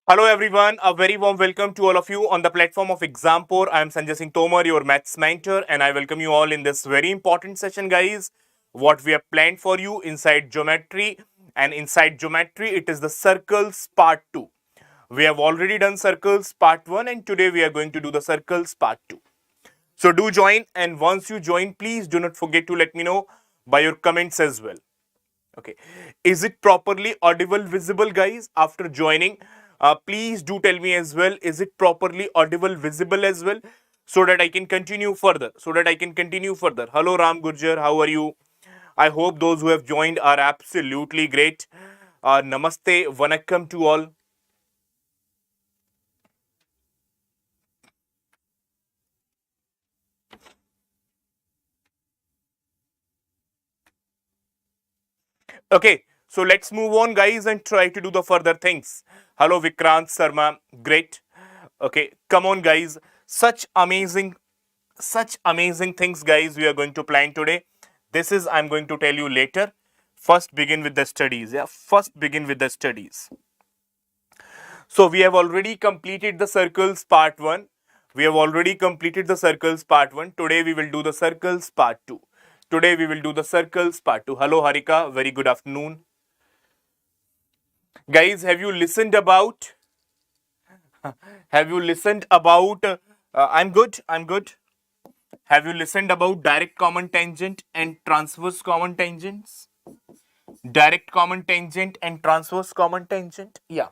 Hello everyone, a very warm welcome to all of you on the platform of Exampore. I am Sanjay Singh Tomar, your maths mentor, and I welcome you all in this very important session, guys. What we have planned for you inside geometry, and inside geometry, it is the circles part 2. We have already done circles part 1, and today we are going to do the circles part 2. So do join, and once you join, please do not forget to let me know by your comments as well. Okay. Is it properly audible, visible, guys, after joining? Please do tell me as well. Is it properly audible, visible as well? So that I can continue further. Hello, Ram Gurjar. How are you? I hope those who have joined are absolutely great. Namaste. Vanakkam to all. Okay. So let's move on, guys, and try to do the further things. Hello, Vikrant Sarma. Great. Okay. Come on, guys. Such amazing things, guys, we are going to plan today. This is I'm going to tell you later. First begin with the studies. First begin with the studies. So we have already completed the circles part 1. Today we will do the circles part 2. Hello, Harika, very good afternoon. Guys, I'm good. Have you listened about direct common tangent and transverse common tangents? Direct common tangent and transverse common tangent? Yeah.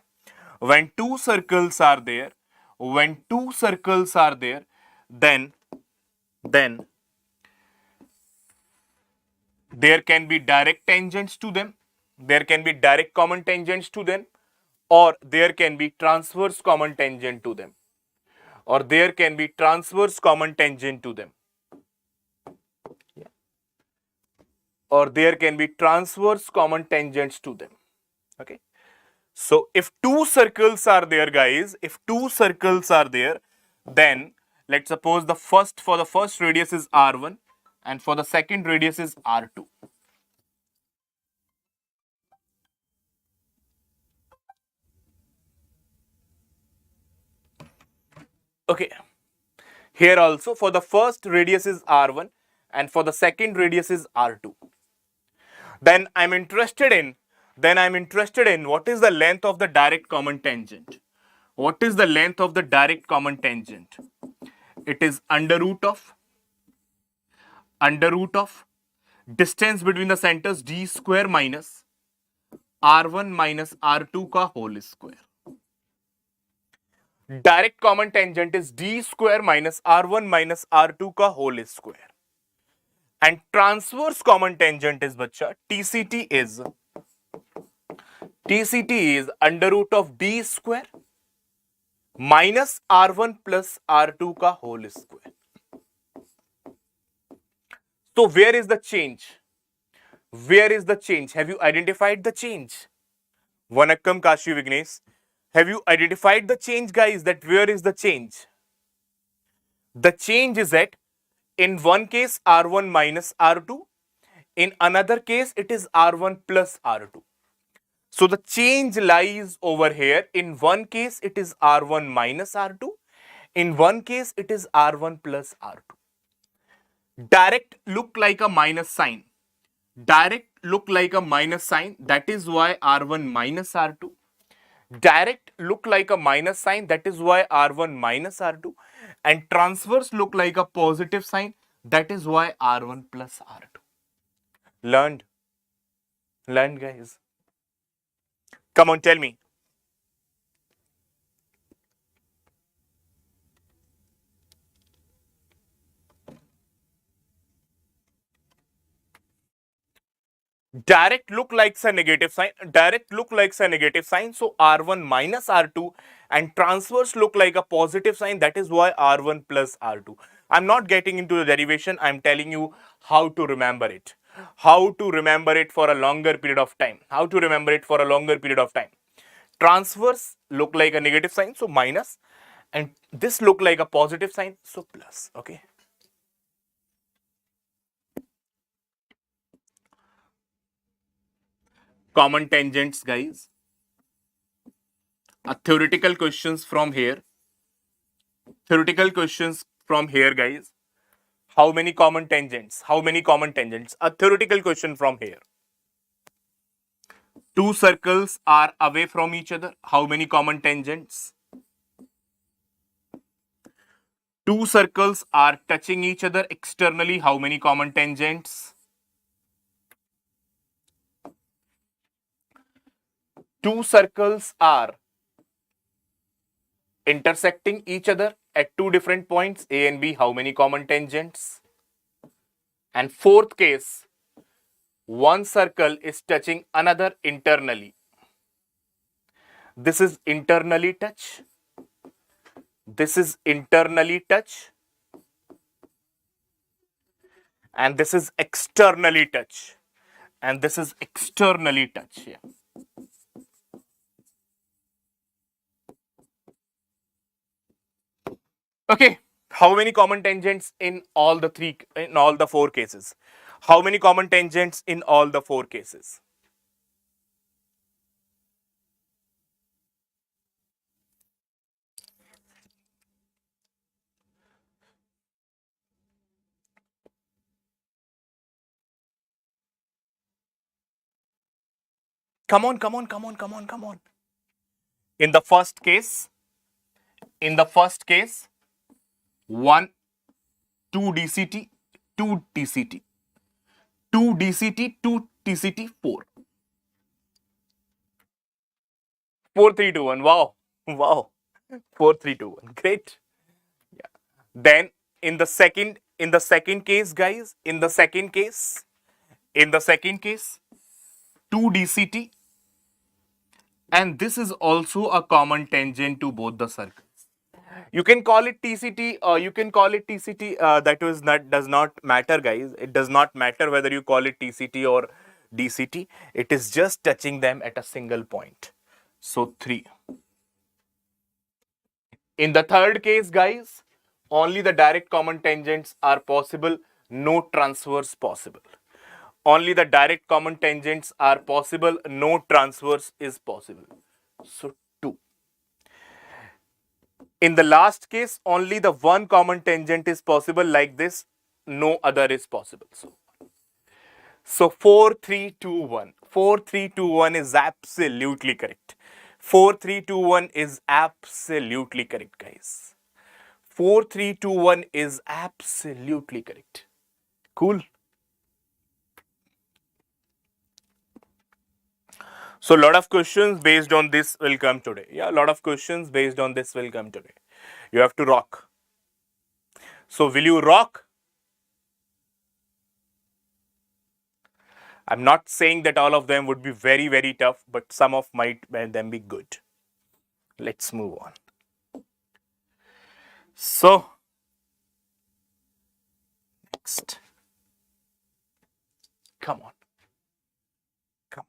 When two circles are there, then then there can be direct tangents to them, there can be direct common tangents to them, or there can be transverse common tangent to them, or there can be transverse common tangent to them, or there can be transverse common tangents to them. Okay. So if two circles are there, guys, then let's suppose for the first radius is R1 and for the second radius is R2. Okay. Here also for the first radius is R1 and for the second radius is R2. Then I'm interested in what is the length of the direct common tangent. What is the length of the direct common tangent? It is under root of distance between the centers d square minus r1 minus r2 का whole square. Direct common tangent is d square minus r1 minus r2 का whole square. And transverse common tangent is बच्चा TCT is under root of d square minus r1 plus r2 का whole square. So where is the change? Have you identified the change? Vanakkam Kashi Vignesh. Have you identified the change, guys? That where is the change? The change is that in one case R1 minus R2, in another case it is R1 plus R2. So the change lies over here. In one case it is R1 minus R2, in one case it is R1 plus R2. Direct look like a minus sign. That is why R1 minus R2. Direct look like a minus sign, that is why R1 minus R2, and transverse look like a positive sign, that is why R1 plus R2. Learned, guys. Come on, tell me. Direct look likes a negative sign. So R1 minus R2, and transverse look like a positive sign. That is why R1 plus R2. I'm not getting into the derivation. I'm telling you how to remember it. How to remember it for a longer period of time. Transverse look like a negative sign, so minus, and this look like a positive sign, so plus. Okay. Common tangents, guys. A theoretical questions from here. Theoretical questions from here, guys. How many common tangents? How many common tangents? A theoretical question from here. Two circles are away from each other. How many common tangents? Two circles are touching each other externally. How many common tangents? Two circles are intersecting each other at two different points, A and B. How many common tangents? And fourth case, one circle is touching another internally. This is internally touch. This is internally touch. And this is externally touch. And this is externally touch. Yeah. Okay. How many common tangents in all the four cases? How many common tangents in all the four cases? Come on, come on, come on, come on, come on. In the first case, 1, 2 DCT, 2 TCT, 2 DCT, 2 TCT, 4. 4, 3, 2, 1. Wow. Wow. 4, 3, 2, 1. Great. Yeah. Then in the second case, guys, in the second case, 2 DCT, and this is also a common tangent to both the circles. You can call it TCT, you can call it TCT. Does not matter, guys. It does not matter whether you call it TCT or DCT. It is just touching them at a single point. So 3. In the third case, guys, only the direct common tangents are possible. No transverse possible. Only the direct common tangents are possible. No transverse is possible. So 2. In the last case, only the one common tangent is possible, like this. No other is possible. So 4, 3, 2, 1. 4, 3, 2, 1 is absolutely correct. 4, 3, 2, 1 is absolutely correct, guys. 4, 3, 2, 1 is absolutely correct. Cool. So, a lot of questions based on this will come today. Yeah, a lot of questions based on this will come today. You have to rock. So, will you rock? I'm not saying that all of them would be very, very tough, but some of them be good. Let's move on. So, next. Come on. Come.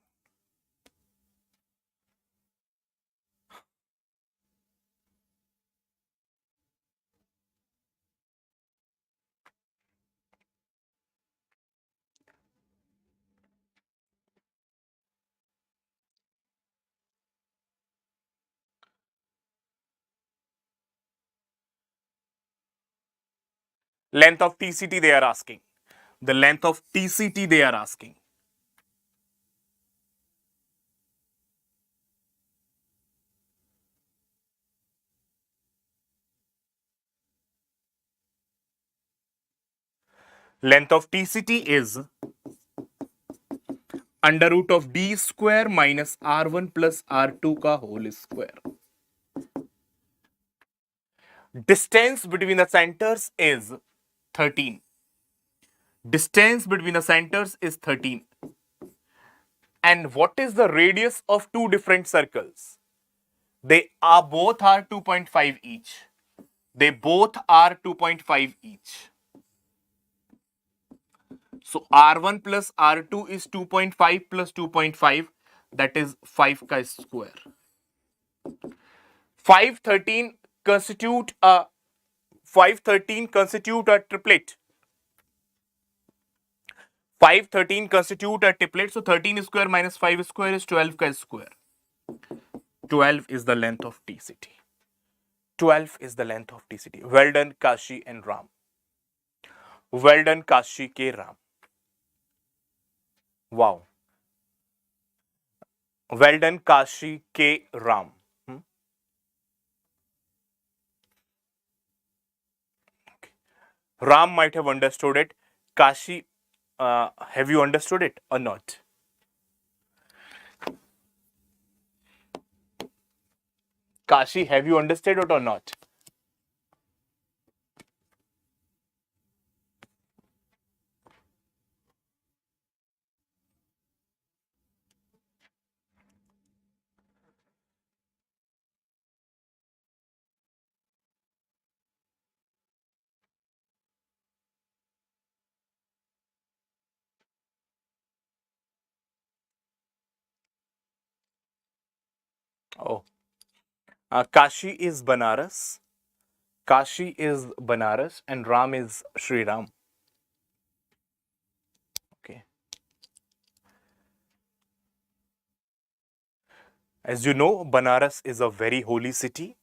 Length of TCT they are asking. The length of TCT they are asking. Length of TCT is under root of d square minus r1 plus r2 का whole square. Distance between the centers is 13. Distance between the centers is 13. And what is the radius of two different circles? They are both are 2.5 each. They both are 2.5 each. So R1 plus R2 is 2.5 plus 2.5. That is 5 ka square. 513 constitute a 513 constitute a triplet. 513 constitute a triplet. So 13 square minus 5 square is 12 ka square. 12 is the length of TCT. 12 is the length of TCT. Well done, Kashi and Ram. Well done, Kashi K. Ram. Wow. Well done, Kashi K. Ram. Hmm? Ram might have understood it. Kashi, have you understood it or not? Kashi, have you understood it or not? Oh, Kashi is Banaras. Kashi is Banaras and Ram is Sri Ram. Okay. As you know, Banaras is a very holy city,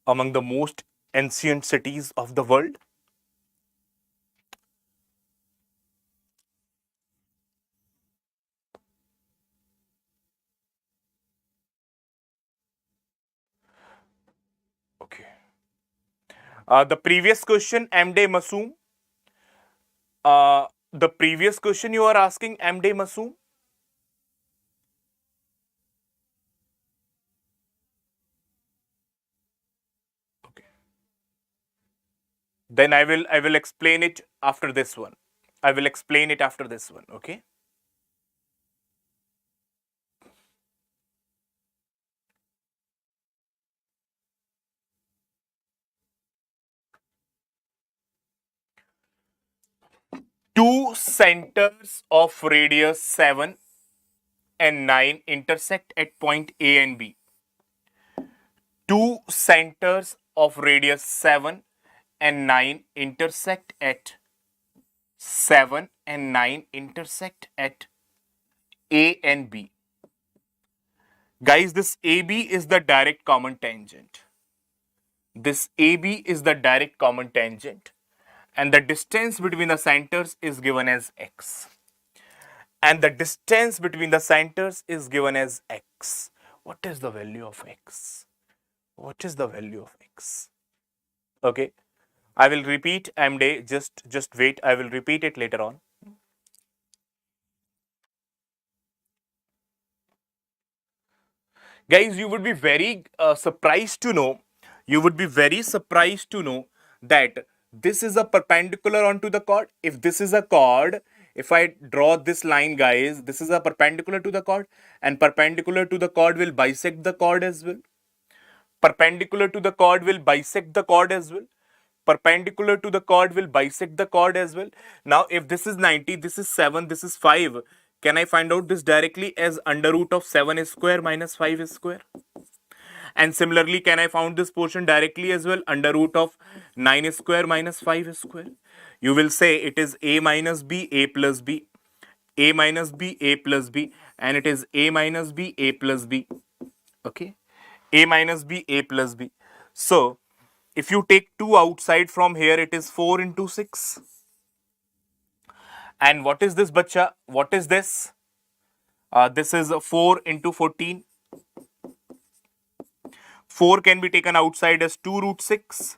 among the most ancient cities of the world. Okay. The previous question, Amde Masoom. The previous question you are asking, Amde Masoom. Okay. Then I will explain it after this one. I will explain it after this one. Okay. Two centers of radius 7 and 9 intersect at point A and B. Two centers of radius 7 and 9 intersect at 7 and 9 intersect at A and B. Guys, this AB is the direct common tangent. This AB is the direct common tangent, and the distance between the centers is given as x. And the distance between the centers is given as x. What is the value of x? What is the value of x? Okay, I will repeat MD. Just wait. I will repeat it later on. Guys, you would be very surprised to know. You would be very surprised to know that this is a perpendicular onto the chord. If this is a chord, if I draw this line, guys, this is a perpendicular to the chord, and perpendicular to the chord will bisect the chord as well. Perpendicular to the chord will bisect the chord as well. Perpendicular to the chord will bisect the chord as well. Now, if this is 90, this is 7, this is 5, can I find out this directly as under root of 7 is square minus 5 is square? And similarly, can I found this portion directly as well? Under root of 9 is square minus 5 is square. You will say it is a minus b, a plus b, a minus b, a plus b, and it is a minus b, a plus b. Okay, a minus b, a plus b. So, if you take 2 outside from here, it is 4 into 6. And what is this, bacha? What is this? This is 4 into 14. 4 can be taken outside as 2 root 6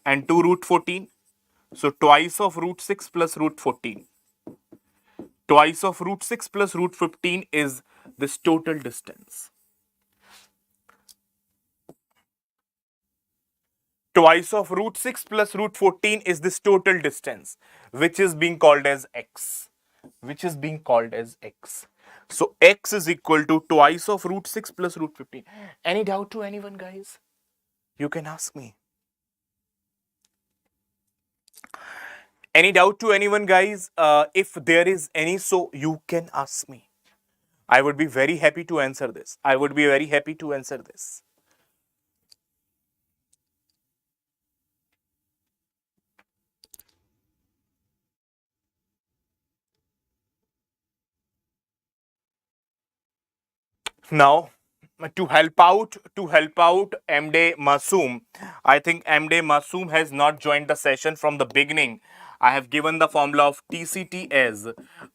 and 2 root 14. So, twice of root 6 plus root 14. Twice of root 6 plus root 15 is this total distance. Twice of root 6 plus root 14 is this total distance, which is being called as x. Which is being called as x. So, x is equal to twice of root 6 plus root 15. Any doubt to anyone, guys? You can ask me. Any doubt to anyone, guys? If there is any, so you can ask me. I would be very happy to answer this. I would be very happy to answer this. Now, to help out MD Masoom. I think MD Masoom has not joined the session from the beginning. I have given the formula of TCT as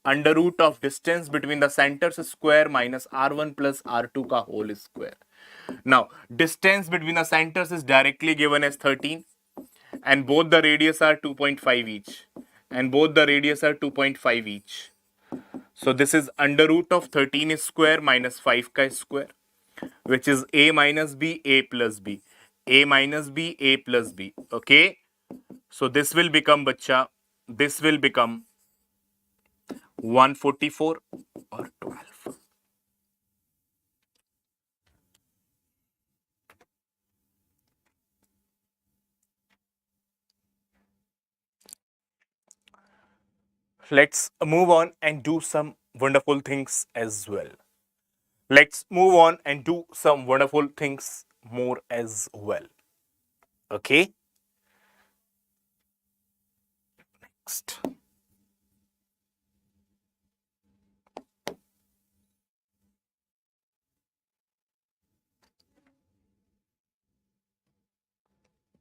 under root of distance between the centers square minus R1 plus R2 ka whole square. Now, distance between the centers is directly given as 13 and both the radius are 2.5 each. And both the radius are 2.5 each. So this is under root of 13 square minus 5 ka square, which is a minus b, a plus b, a minus b, a plus b. Okay. So this will become, bacha, this will become 144 or 12. Let's move on and do some wonderful things as well. Let's move on and do some wonderful things more as well. Okay. Next.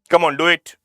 Come on, do it.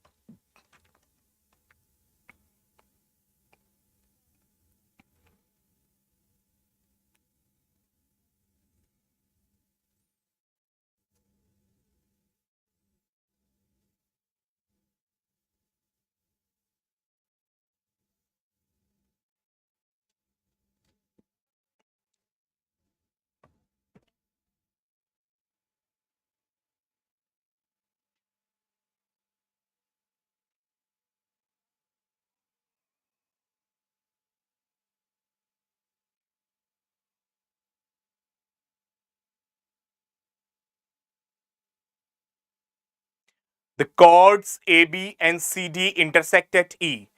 The chords AB and CD intersect at E.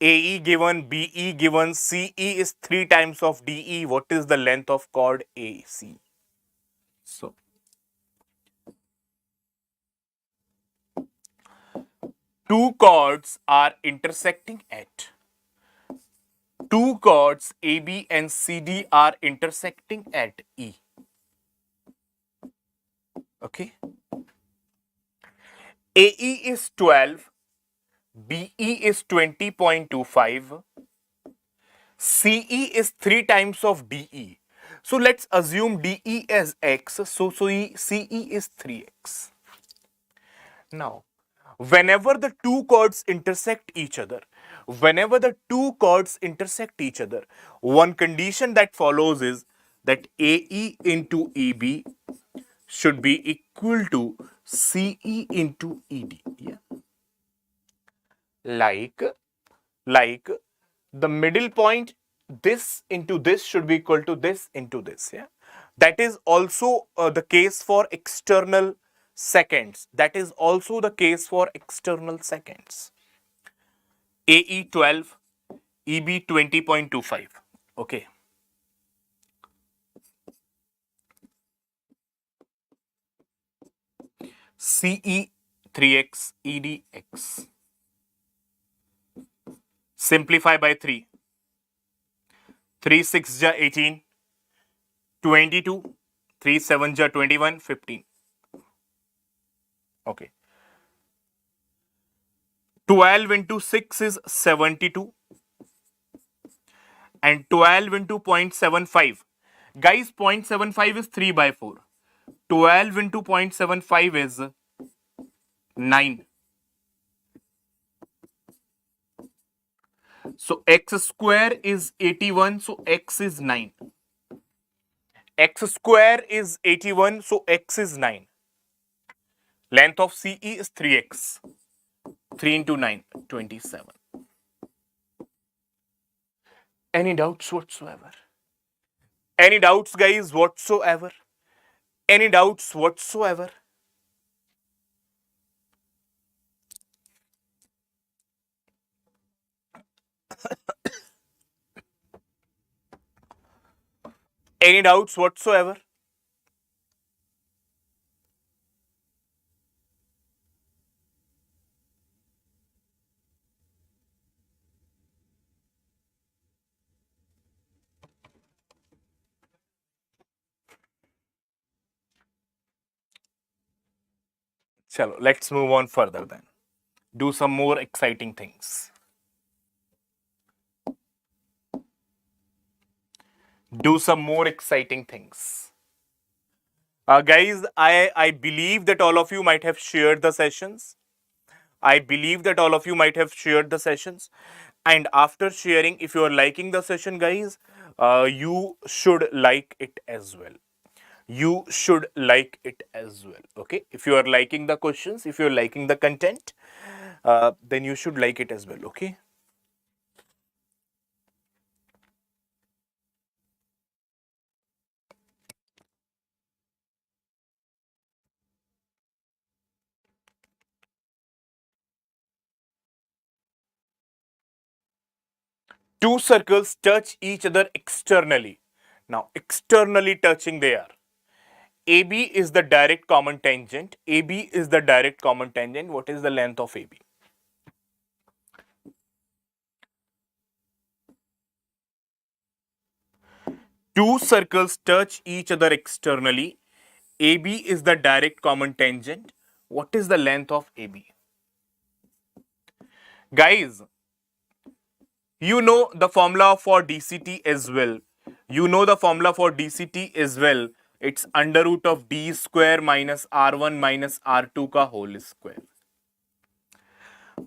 AE given, BE given, CE is 3 times of DE. What is the length of chord AC? So, two chords are intersecting at. Two chords AB and CD are intersecting at E. Okay. AE is 12, BE is 20.25, CE is 3 times of DE. So let's assume DE as X, so CE is 3X. Now, whenever the two chords intersect each other, one condition that follows is that AE into EB should be equal to CE into ED. Yeah. Like the middle point, this into this should be equal to this into this. Yeah. That is also the case for external seconds. AE 12, EB 20.25. Okay. CE 3x, ED x. Simplify by 3. 3 6 ja 18, 22, 3 7 ja 21, 15. Okay. 12 into 6 is 72 and 12 into 0.75. Guys, 0.75 is 3 by 4. 12 into 0.75 is 9. So x square is 81, so x is 9. X square is 81, so x is 9. Length of CE is 3x. 3 into 9, 27. Any doubts whatsoever? Any doubts, guys, whatsoever? Any doubts whatsoever? Any doubts whatsoever? Chalo, let's move on further then. Do some more exciting things. Do some more exciting things. Guys, I believe that all of you might have shared the sessions. I believe that all of you might have shared the sessions. And after sharing, if you are liking the session, guys, you should like it as well. You should like it as well. Okay. If you are liking the questions, if you're liking the content, then you should like it as well. Okay. Two circles touch each other externally. Now, externally touching they are. AB is the direct common tangent. AB is the direct common tangent. What is the length of AB? Two circles touch each other externally. AB is the direct common tangent. What is the length of AB? Guys, you know the formula for DCT as well. You know the formula for DCT as well. It's under root of D square minus R1 minus R2 ka whole square.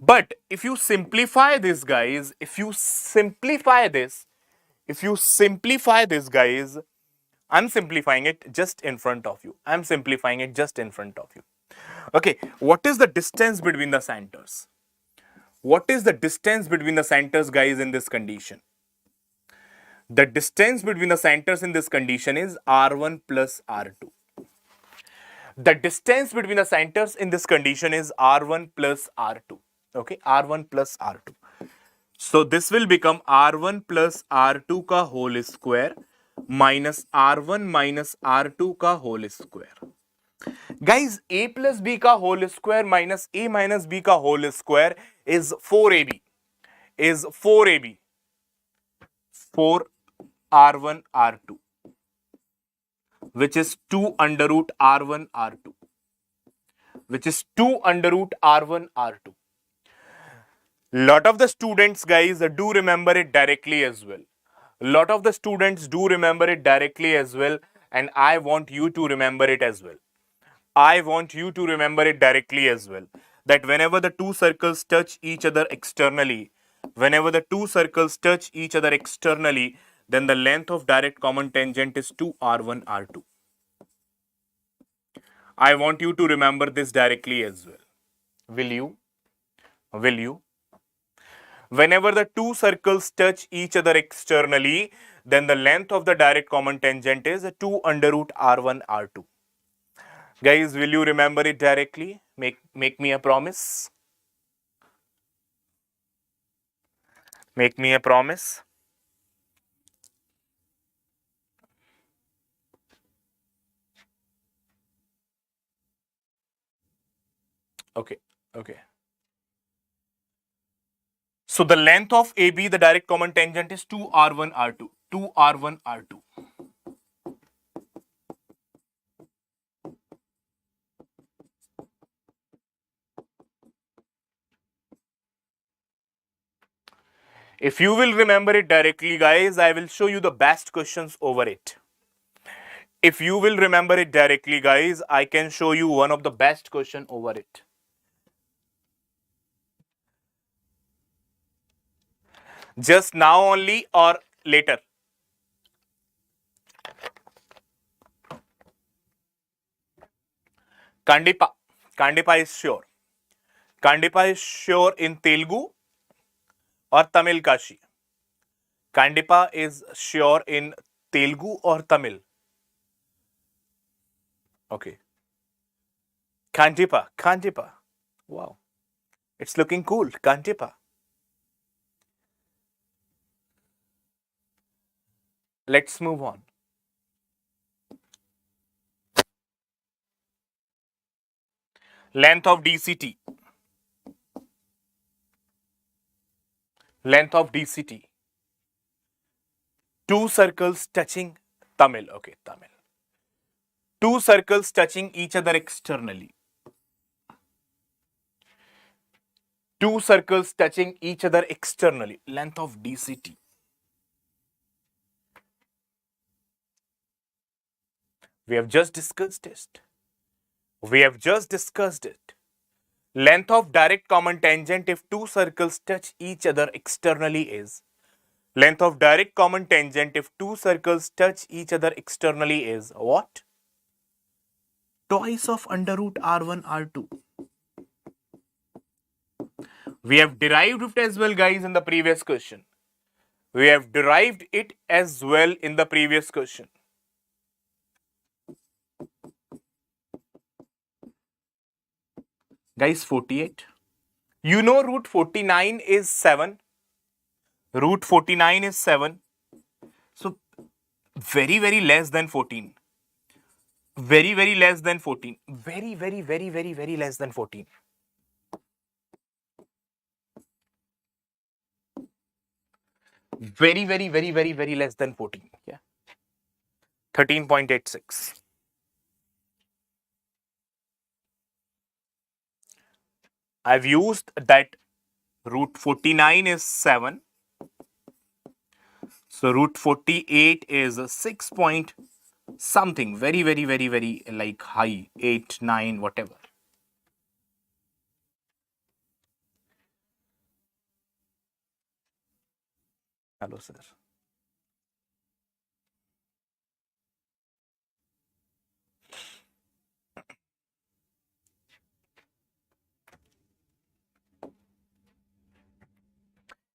But if you simplify this, guys, if you simplify this, guys, I'm simplifying it just in front of you. I'm simplifying it just in front of you. Okay, what is the distance between the centers? What is the distance between the centers, guys, in this condition? The distance between the centers in this condition is R1 plus R2. The distance between the centers in this condition is R1 plus R2. Okay, R1 plus R2. So this will become R1 plus R2 ka whole square minus R1 minus R2 ka whole square. Guys, A plus B ka whole square minus A minus B ka whole square is 4AB. Is 4AB. 4R1 R2. Which is 2 under root R1 R2. Which is 2 under root R1 R2. Lot of the students, guys, do remember it directly as well. Lot of the students do remember it directly as well, and I want you to remember it as well. I want you to remember it directly as well. That whenever the two circles touch each other externally, then the length of direct common tangent is 2R1 R2. I want you to remember this directly as well. Will you? Will you? Whenever the two circles touch each other externally, then the length of the direct common tangent is 2 under root R1 R2. Guys, will you remember it directly? Make me a promise. Make me a promise. Okay. Okay. So the length of AB, the direct common tangent is 2R1 R2. 2R1 R2. If you will remember it directly, guys, I will show you the best questions over it. If you will remember it directly, guys, I can show you one of the best question over it. Just now only or later? Kandipa. Kandipa is sure. Kandipa is sure in Telugu or Tamil, Kashi? Kandipa is sure in Telugu or Tamil? Okay. Kandipa. Kandipa. Wow. It's looking cool. Kandipa. Let's move on. Length of DCT. Length of DCT. Two circles touching Tamil. Okay, Tamil. Two circles touching each other externally. Two circles touching each other externally. Length of DCT. We have just discussed it. We have just discussed it. Length of direct common tangent if two circles touch each other externally is. Length of direct common tangent if two circles touch each other externally is what? Twice of under root R1, R2. We have derived it as well, guys, in the previous question. We have derived it as well in the previous question. Guys, 48. You know root 49 is 7. Root 49 is 7. So, very, very less than 14. Very, very less than 14. Very, very, very, very, very less than 14. Very, very, very, very, very less than 14. Yeah. 13.86. I've used that root 49 is 7. So root 48 is 6 point something. Very, very, very, very like high. 8, 9, whatever. Hello, sir.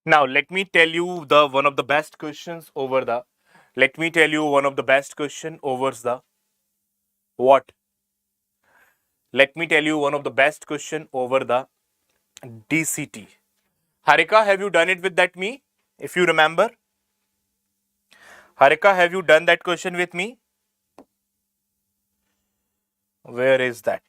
Now, let me tell you one of the best questions over the. Let me tell you one of the best question over the what? Let me tell you one of the best question over the DCT. Harika, have you done it with that me? If you remember. Harika, have you done that question with me? Where is that?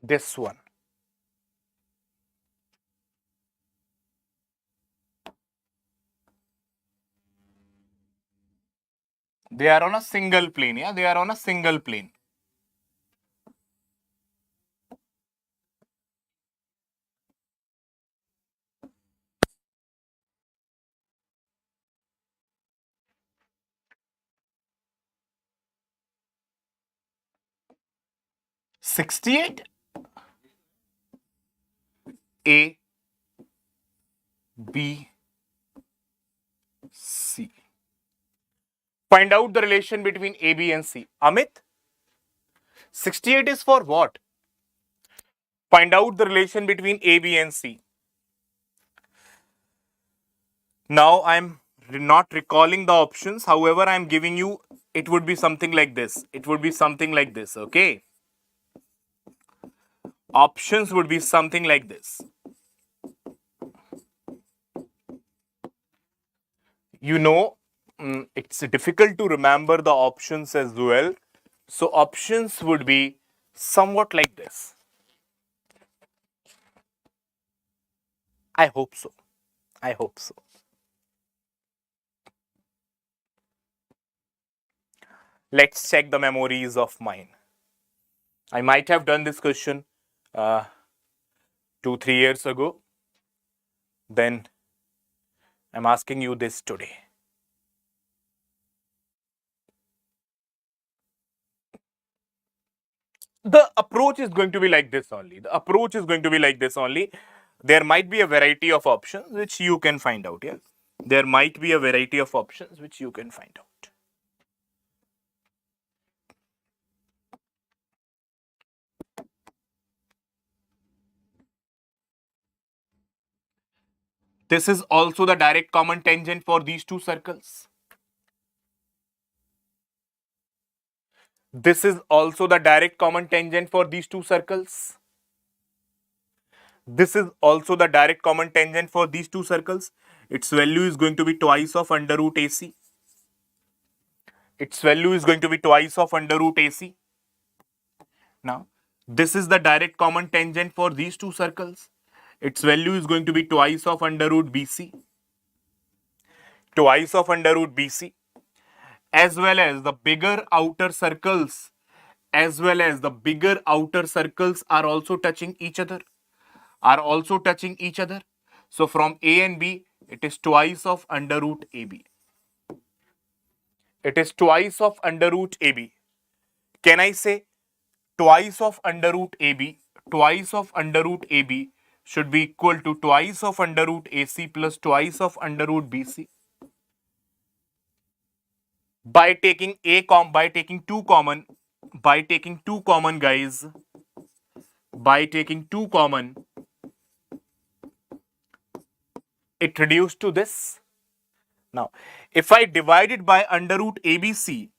This one. They are on a single plane. Yeah, they are on a single plane. $68 A B C. Find out the relation between A, B and C. Amit, 68 is for what? Find out the relation between A, B and C. Now I'm not recalling the options. However, I'm giving you, it would be something like this. It would be something like this, okay? Options would be something like this. You know, it's difficult to remember the options as well. So options would be somewhat like this. I hope so. I hope so. Let's check the memories of mine. I might have done this question 2-3 years ago. Then I'm asking you this today. The approach is going to be like this only. The approach is going to be like this only. There might be a variety of options which you can find out. Yeah, there might be a variety of options which you can find out. This is also the direct common tangent for these two circles. This is also the direct common tangent for these two circles. This is also the direct common tangent for these two circles. Its value is going to be twice of under root AC. Its value is going to be twice of under root AC. Now, this is the direct common tangent for these two circles. Its value is going to be twice of under root BC. Twice of under root BC. As well as the bigger outer circles. As well as the bigger outer circles are also touching each other. So from A and B, it is twice of under root AB. It is twice of under root AB. Can I say twice of under root AB? Twice of under root AB should be equal to twice of under root AC plus twice of under root BC. By taking by taking two common, guys, by taking two common, it reduced to this. Now, if I divide it by under root ABC,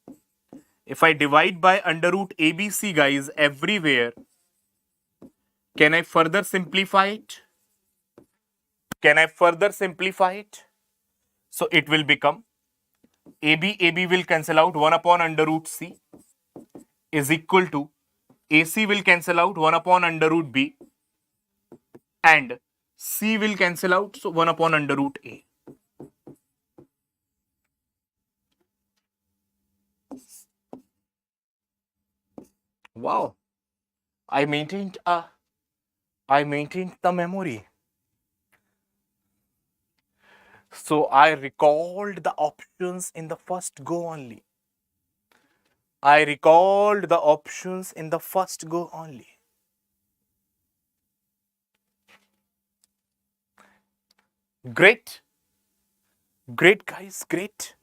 guys, everywhere, can I further simplify it? So it will become AB will cancel out 1 upon under root C is equal to AC will cancel out 1 upon under root B and C will cancel out, so 1 upon under root A. Wow. I maintained the memory. So I recalled the options in the first go only. Great. Great, guys. Great.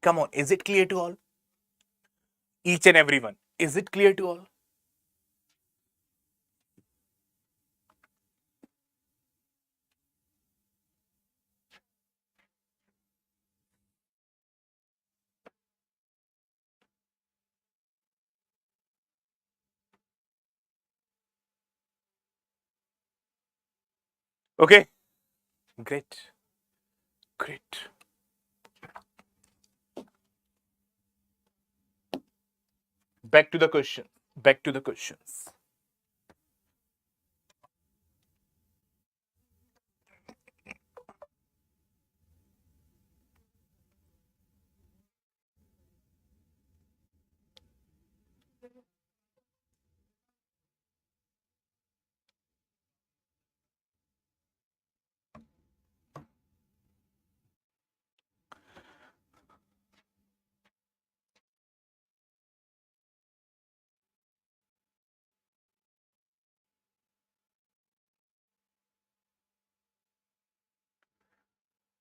Come on. Is it clear to all? Each and everyone. Is it clear to all? Okay. Great. Great. Back to the question. Back to the questions.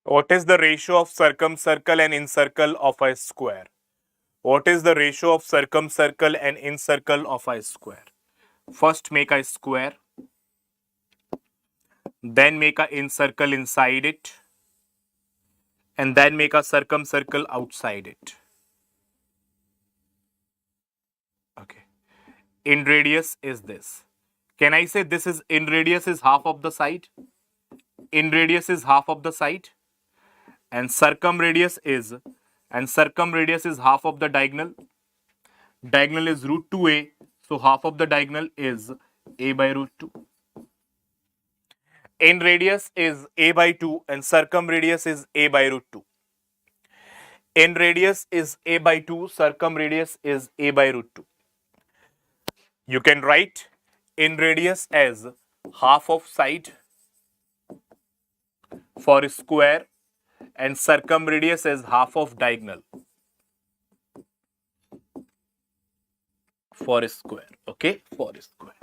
What is the ratio of circumcircle and incircle of a square? What is the ratio of circumcircle and incircle of a square? First make a square, then make a incircle inside it, and then make a circumcircle outside it. Okay. In radius is this. Can I say this is in radius is half of the side? In radius is half of the side, and circumradius is half of the diagonal. Diagonal is root 2a, so half of the diagonal is a by root 2. In radius is a by 2 and circumradius is a by root 2. In radius is a by 2, circumradius is a by root 2. You can write in radius as half of side for square and circumradius as half of diagonal for square. Okay, for square.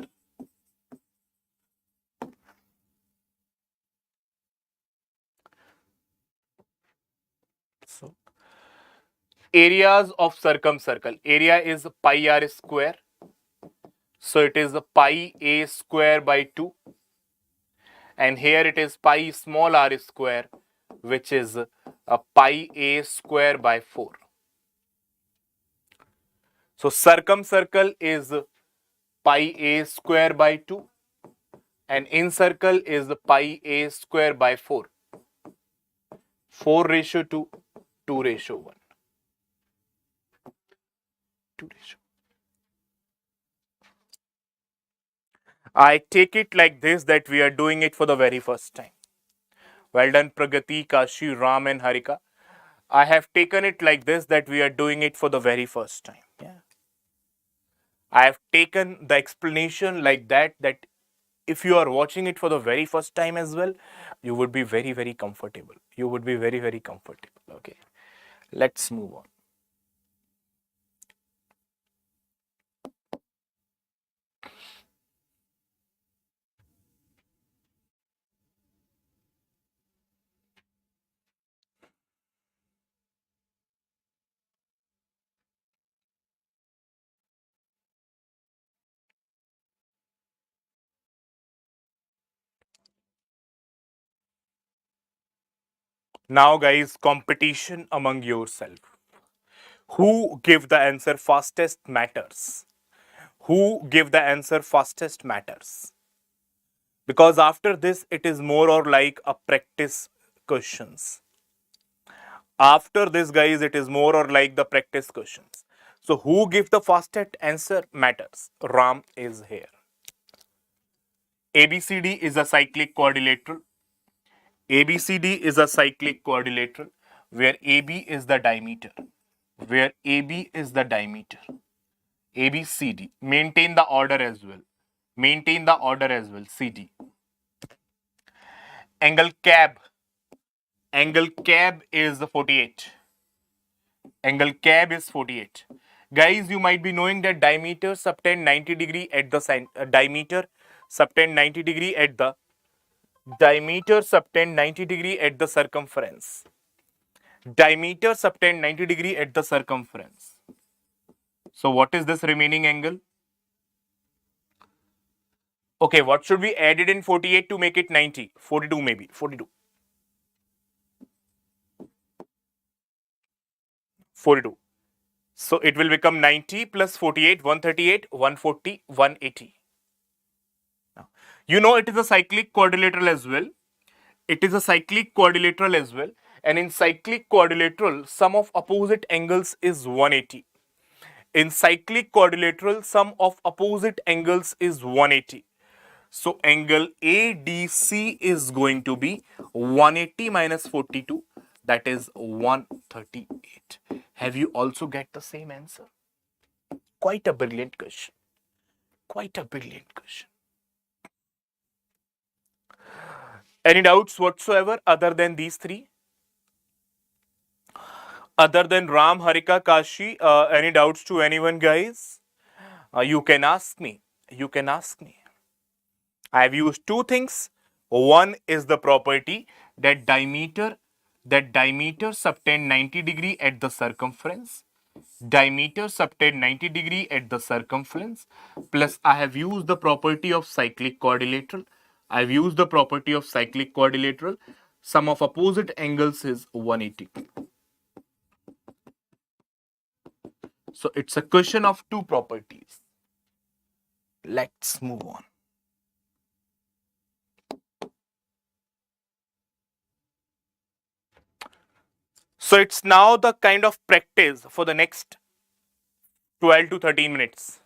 So, areas of circumcircle. Area is pi r square. So it is pi a square by 2, and here it is pi small r square, which is a pi a square by 4. So circumcircle is pi a square by 2 and incircle is pi a square by 4. 4:2, 2:1. 2:1. I take it like this, that we are doing it for the very first time. Well done, Pragati, Kashi, Ram, and Harika. I have taken it like this, that we are doing it for the very first time. Yeah. I have taken the explanation like that, that if you are watching it for the very first time as well, you would be very, very comfortable. You would be very, very comfortable. Okay. Let's move on. Now, guys, competition among yourself. Who give the answer fastest matters. Who give the answer fastest matters. Because after this, it is more or like a practice questions. After this, guys, it is more or like the practice questions. So who give the fastest answer matters. Ram is here. ABCD is a cyclic quadrilateral. ABCD is a cyclic quadrilateral where AB is the diameter. Where AB is the diameter. ABCD. Maintain the order as well. Maintain the order as well. CD. Angle cab. Angle cab is 48. Angle cab is 48. Guys, you might be knowing that diameter subtend 90 degree at the diameter subtend 90 degree at the diameter subtend 90 degree at the circumference. Diameter subtend 90 degree at the circumference. So what is this remaining angle? Okay, what should be added in 48 to make it 90? 42 maybe. 42. 42. So it will become 90 plus 48, 138, 140, 180. You know it is a cyclic quadrilateral as well. It is a cyclic quadrilateral as well. And in cyclic quadrilateral, sum of opposite angles is 180. In cyclic quadrilateral, sum of opposite angles is 180. So angle ADC is going to be 180 minus 42. That is 138. Have you also get the same answer? Quite a brilliant question. Quite a brilliant question. Any doubts whatsoever other than these three? Other than Ram, Harika, Kashi, any doubts to anyone, guys? You can ask me. You can ask me. I have used two things. One is the property that diameter subtend 90 degree at the circumference. Diameter subtend 90 degree at the circumference. Plus I have used the property of cyclic quadrilateral. I have used the property of cyclic quadrilateral. Sum of opposite angles is 180. So it's a question of two properties. Let's move on. So it's now the kind of practice for the next 12 to 13 minutes.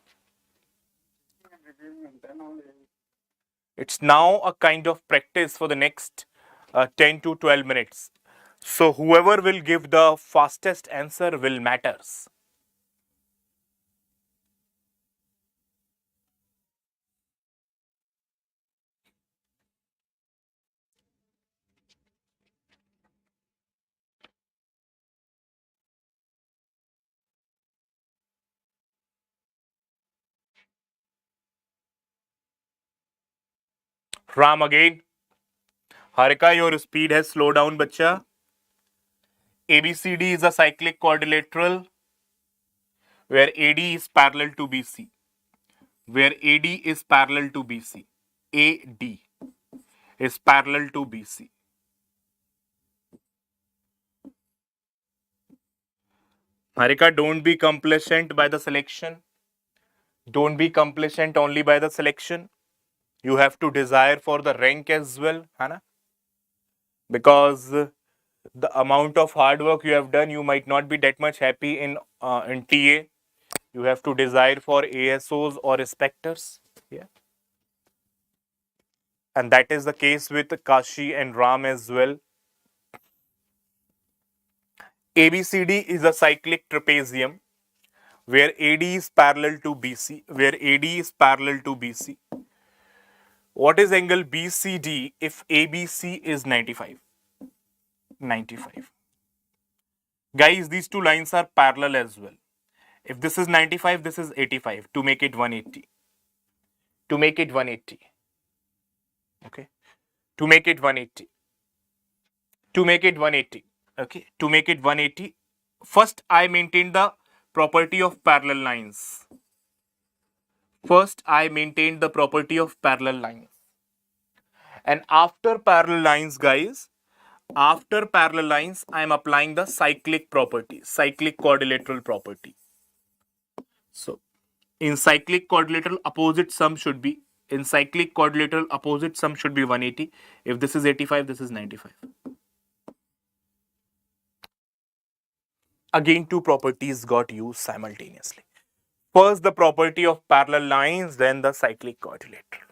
It's now a kind of practice for the next 10 to 12 minutes. So whoever will give the fastest answer will matters. Ram again. Harika, your speed has slowed down, bacha. ABCD is a cyclic quadrilateral where AD is parallel to BC. where AD is parallel to BC. AD is parallel to BC. Harika, don't be complacent by the selection. Don't be complacent only by the selection. You have to desire for the rank as well, Hana. Because the amount of hard work you have done, you might not be that much happy in TA. You have to desire for ASOs or inspectors. Yeah. And that is the case with Kashi and Ram as well. ABCD is a cyclic trapezium where AD is parallel to BC, where AD is parallel to BC. What is angle BCD if ABC is 95? 95. Guys, these two lines are parallel as well. If this is 95, this is 85 to make it 180. To make it 180. Okay. To make it 180. To make it 180. Okay. To make it 180. First, I maintain the property of parallel lines. First, I maintained the property of parallel lines. And after parallel lines, guys, after parallel lines, I am applying the cyclic property, cyclic quadrilateral property. So, in cyclic quadrilateral, opposite sum should be, in cyclic quadrilateral, opposite sum should be 180. If this is 85, this is 95. Again, two properties got used simultaneously. First, the property of parallel lines, then the cyclic quadrilateral.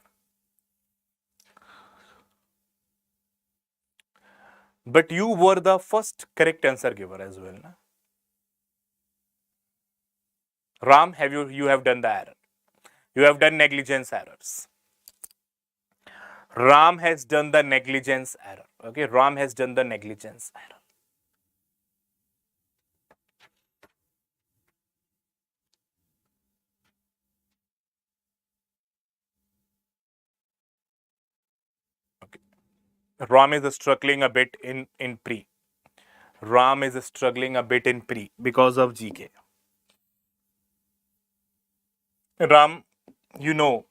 But you were the first correct answer giver as well. Na? Ram, you have done the error. You have done negligence errors. Ram has done the negligence error. Okay, Ram has done the negligence error. Okay. Ram is struggling a bit in pre. Ram is struggling a bit in pre because of GK. Ram, you know,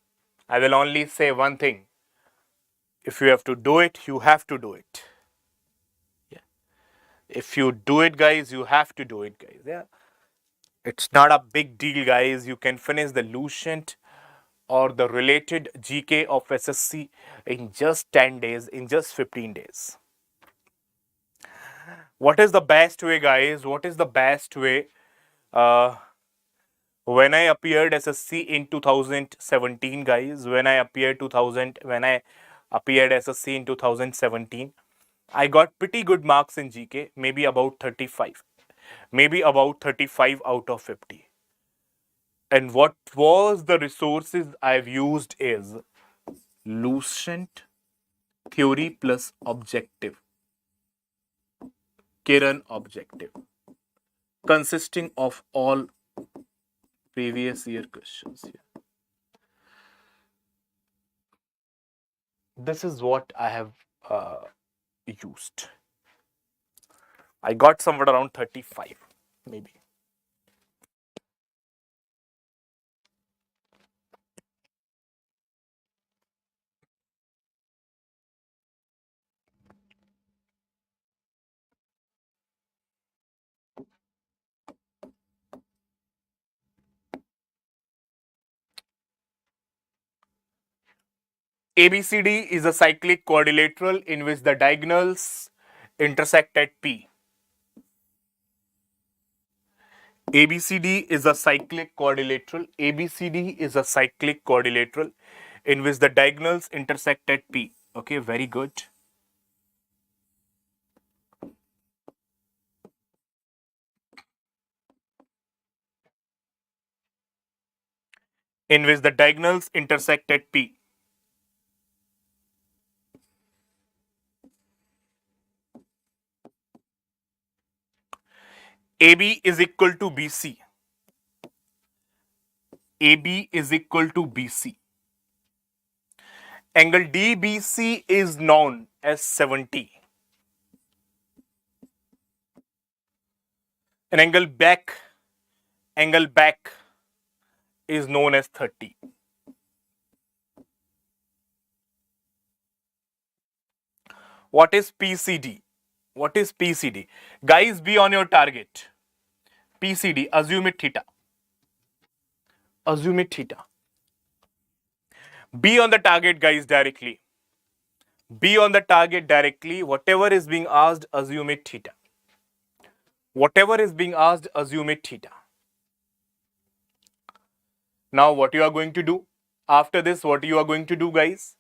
I will only say one thing. If you have to do it, you have to do it. Yeah. If you do it, guys, you have to do it, guys. Yeah. It's not a big deal, guys. You can finish the Lucent or the related GK of SSC in just 10 days, in just 15 days. What is the best way, guys? What is the best way? When I appeared SSC in 2017, guys, when I appeared SSC in 2017, I got pretty good marks in GK, maybe about 35. Maybe about 35 out of 50. And what was the resources I've used is Lucent theory plus objective. Kiran objective. Consisting of all previous year questions. This is what I have used. I got somewhere around 35, maybe. ABCD is a cyclic quadrilateral in which the diagonals intersect at P. ABCD is a cyclic quadrilateral. ABCD is a cyclic quadrilateral in which the diagonals intersect at P. Okay, very good. In which the diagonals intersect at P. AB is equal to BC. AB is equal to BC. Angle DBC is known as 70. An angle back is known as 30. What is PCD? What is PCD? Guys, be on your target. PCD, assume it theta. Assume it theta. Be on the target, guys, directly. Be on the target directly. Whatever is being asked, assume it theta. Whatever is being asked, assume it theta. Now, what you are going to do? After this, what you are going to do, guys?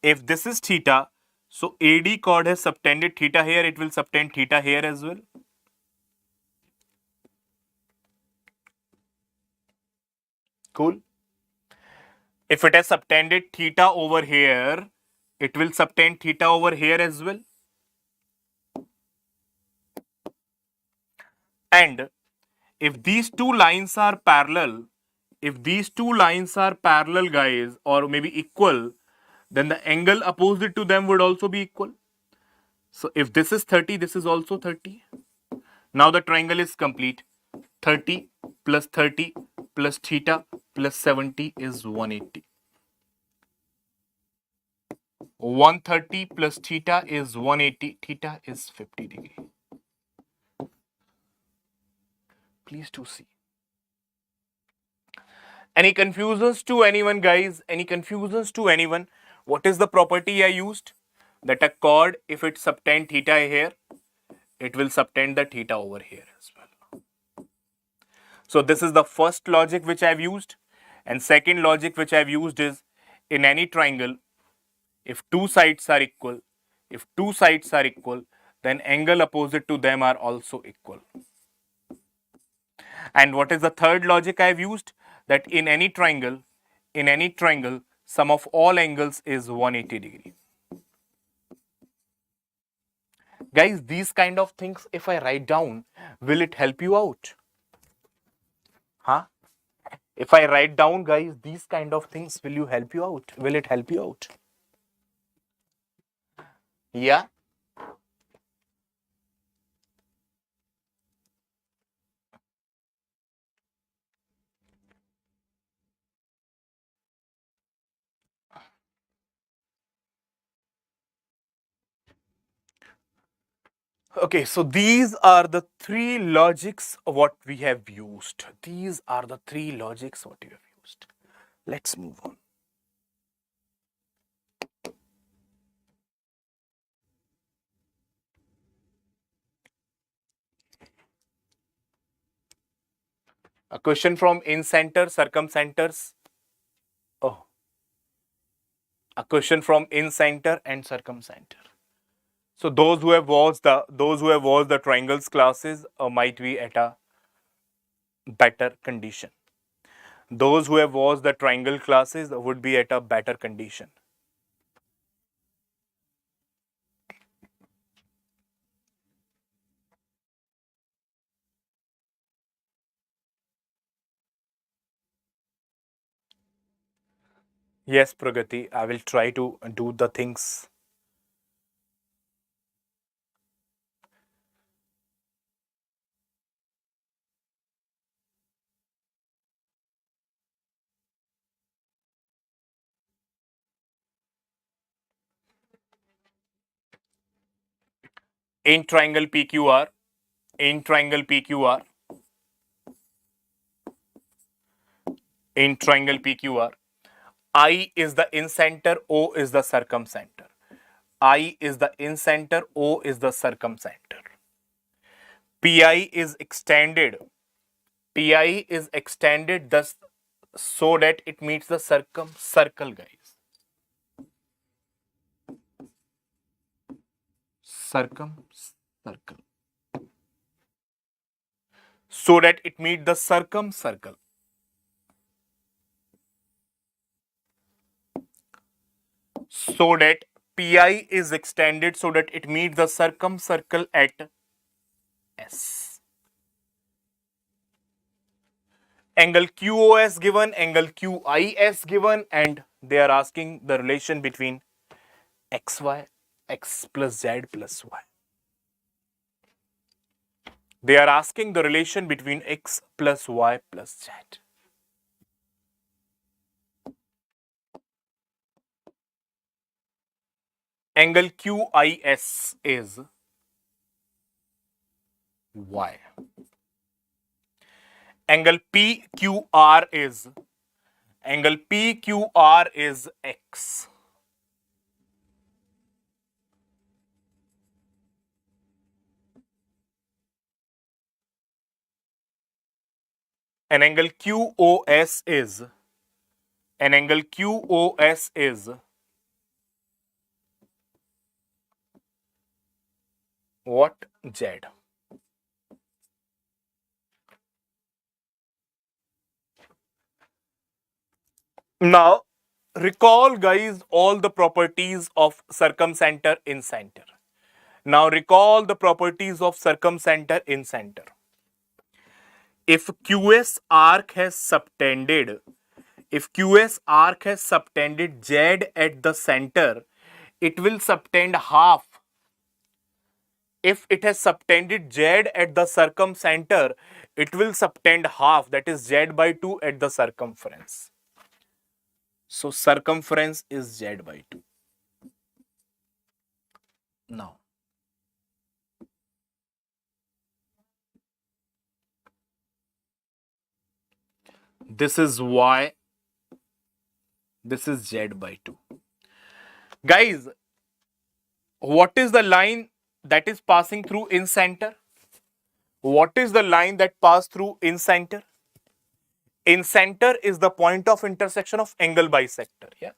If this is theta, so AD chord has subtended theta here, it will subtend theta here as well. Cool. If it has subtended theta over here, it will subtend theta over here as well. And if these two lines are parallel, guys, or maybe equal, then the angle opposite to them would also be equal. So if this is 30, this is also 30. Now the triangle is complete. 30 plus theta plus 70 is 180. 130 plus theta is 180. Theta is 50 degree. Please do see. Any confusions to anyone, guys? Any confusions to anyone? What is the property I used? That a chord, if it subtend theta here, it will subtend the theta over here as well. So this is the first logic which I've used. And second logic which I've used is, in any triangle, if two sides are equal, then angle opposite to them are also equal. And what is the third logic I've used? That in any triangle, sum of all angles is 180 degree. Guys, these kind of things, if I write down, will it help you out? Huh? If I write down, guys, these kind of things, will you help you out? Will it help you out? Yeah. Okay, so these are the three logics what we have used. These are the three logics what you have used. Let's move on. A question from in-center, circumcenters. Oh. A question from in-center and circumcenter. So those who have watched the triangles classes might be at a better condition. Those who have watched the triangle classes would be at a better condition. Yes, Pragati, I will try to do the things. In triangle PQR, in triangle PQR, I is the in-center, O is the circumcenter. I is the in-center, O is the circumcenter. PI is extended. PI is extended thus so that it meets the circle, guys. Circle. So that it meets the circle. So that PI is extended so that it meets the circle at S. Angle QOS given, angle QIS given, and they are asking the relation between XY, X plus Z plus Y. They are asking the relation between X plus Y plus Z. Angle QIS is Y. Angle PQR is X. An angle QOS is what? Z. Now, recall guys all the properties of circumcenter in center. Now recall the properties of circumcenter in center. If QS arc has subtended, Z at the center, it will subtend half. If it has subtended Z at the circumcenter, it will subtend half, that is Z by 2 at the circumference. So circumference is Z by 2. Now, this is Y, this is Z by 2. Guys, what is the line that is passing through in center? What is the line that passed through in center? In center is the point of intersection of angle bisector. Yeah.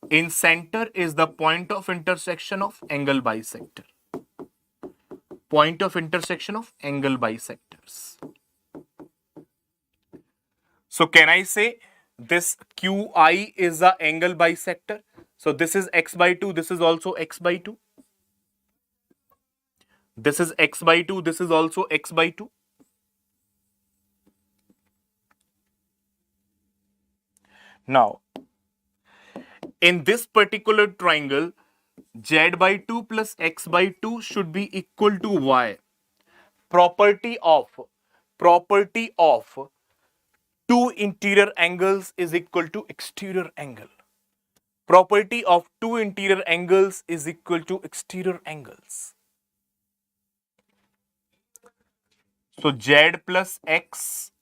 In center is the point of intersection of angle bisector. Point of intersection of angle bisectors. So can I say this QI is the angle bisector? So this is X by 2, this is also X by 2. This is X by 2, this is also X by 2. Now, in this particular triangle, Z by 2 plus X by 2 should be equal to Y. Property of two interior angles is equal to exterior angle. Property of two interior angles is equal to exterior angles. So Z plus X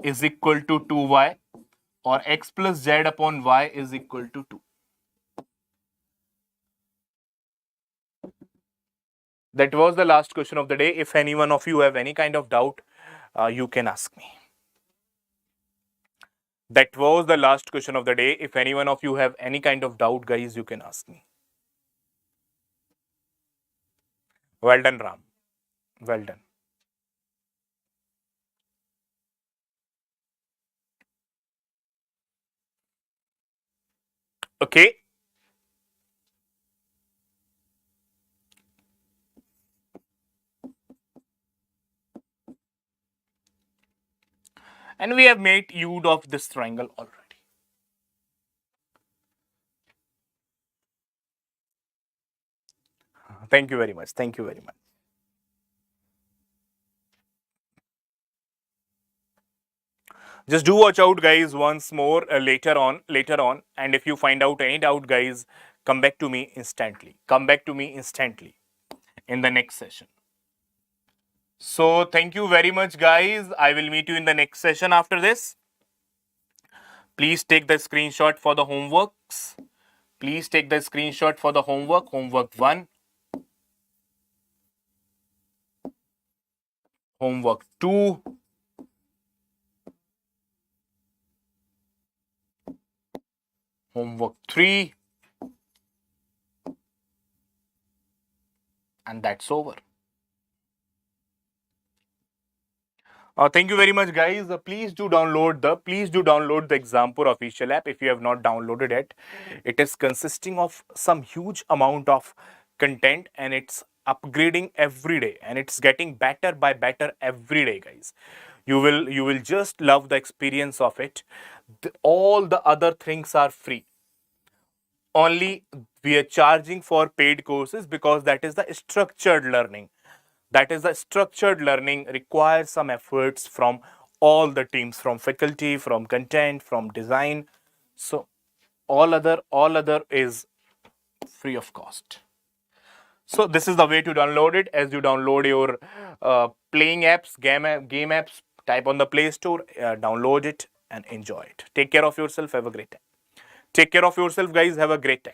is equal to 2Y, or X plus Z upon Y is equal to 2. That was the last question of the day. If any one of you have any kind of doubt, you can ask me. That was the last question of the day. If any one of you have any kind of doubt, guys, you can ask me. Well done, Ram. Well done. Okay. And we have made use of this triangle already. Thank you very much. Thank you very much. Just do watch out, guys, once more later on. And if you find out any doubt, guys, come back to me instantly. Come back to me instantly in the next session. So thank you very much, guys. I will meet you in the next session after this. Please take the screenshot for the homeworks. Please take the screenshot for the homework. Homework 1. Homework 2. Homework 3. And that's over. Thank you very much, guys. Please do download the Exampur official app if you have not downloaded it. It is consisting of some huge amount of content, and it's upgrading every day, and it's getting better by better every day, guys. You will just love the experience of it. All the other things are free. Only we are charging for paid courses because that is the structured learning. That is the structured learning requires some efforts from all the teams, from faculty, from content, from design. So all other is free of cost. So this is the way to download it. As you download your playing apps, game apps, type on the Play Store, download it and enjoy it. Take care of yourself. Have a great time. Take care of yourself, guys. Have a great time.